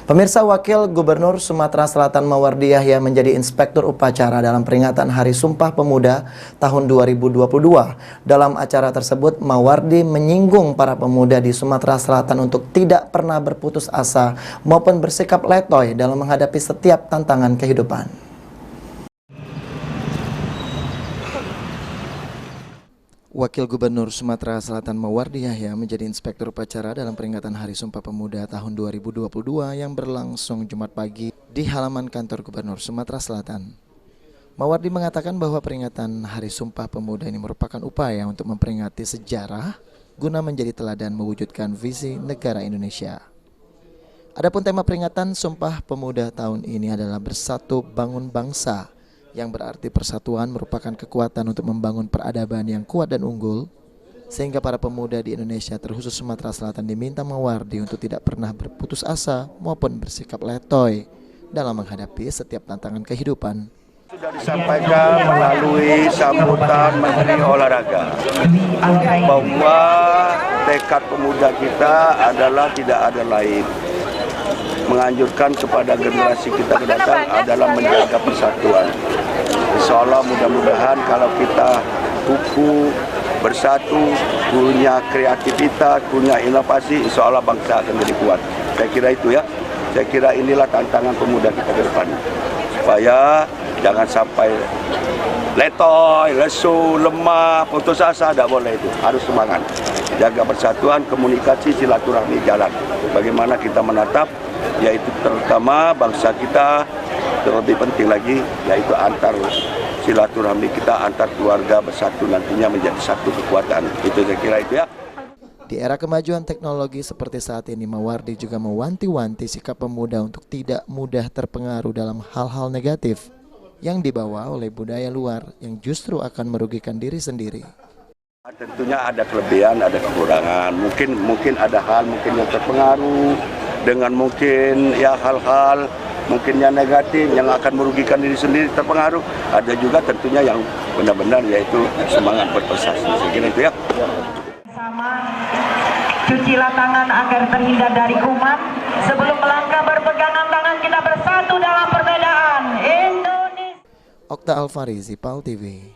Pemirsa, Wakil Gubernur Sumatera Selatan Mawardi Yahya menjadi inspektur upacara dalam peringatan Hari Sumpah Pemuda tahun 2022. Dalam acara tersebut, Mawardi menyinggung para pemuda di Sumatera Selatan untuk tidak pernah berputus asa maupun bersikap letoy dalam menghadapi setiap tantangan kehidupan. Wakil Gubernur Sumatera Selatan Mawardi Yahya menjadi inspektur upacara dalam peringatan Hari Sumpah Pemuda tahun 2022 yang berlangsung Jumat pagi di halaman kantor Gubernur Sumatera Selatan. Mawardi mengatakan bahwa peringatan Hari Sumpah Pemuda ini merupakan upaya untuk memperingati sejarah guna menjadi teladan mewujudkan visi negara Indonesia. Adapun tema peringatan Sumpah Pemuda tahun ini adalah Bersatu Bangun Bangsa, yang berarti persatuan merupakan kekuatan untuk membangun peradaban yang kuat dan unggul, sehingga para pemuda di Indonesia terkhusus Sumatera Selatan diminta Mawardi untuk tidak pernah berputus asa maupun bersikap letoy dalam menghadapi setiap tantangan kehidupan. Sudah disampaikan melalui sambutan Menteri Olahraga bahwa tekad pemuda kita adalah tidak ada lain, menganjurkan kepada generasi kita ke depan adalah menjaga persatuan. Insya Allah mudah-mudahan kalau kita kukuh, bersatu, punya kreativitas, punya inovasi, insya Allah bangsa akan jadi kuat. Saya kira itu ya, saya kira inilah tantangan pemuda kita ke depan. Supaya jangan sampai letoy, lesu, lemah, putus asa, tidak boleh itu. Harus semangat. Jaga persatuan, komunikasi, silaturahmi jalan. Bagaimana kita menatap, yaitu terutama bangsa kita, terlebih penting lagi yaitu antar silaturahmi kita, antar keluarga bersatu nantinya menjadi satu kekuatan. Itu saya kira itu ya. Di era kemajuan teknologi seperti saat ini, Mawardi juga mewanti-wanti sikap pemuda untuk tidak mudah terpengaruh dalam hal-hal negatif yang dibawa oleh budaya luar yang justru akan merugikan diri sendiri. Tentunya ada kelebihan, ada kekurangan. Mungkin ada hal mungkin yang terpengaruh dengan mungkin ya hal-hal mungkinnya negatif yang akan merugikan diri sendiri terpengaruh. Ada juga tentunya yang benar-benar yaitu semangat berprestasi. Saya kira itu ya. Sama, cucilah tangan agar terhindar dari kuman. Sebelum melangkah berpegangan tangan, kita bersatu dalam perbedaan. Indonesia. Okta Alfarizi, PAL TV.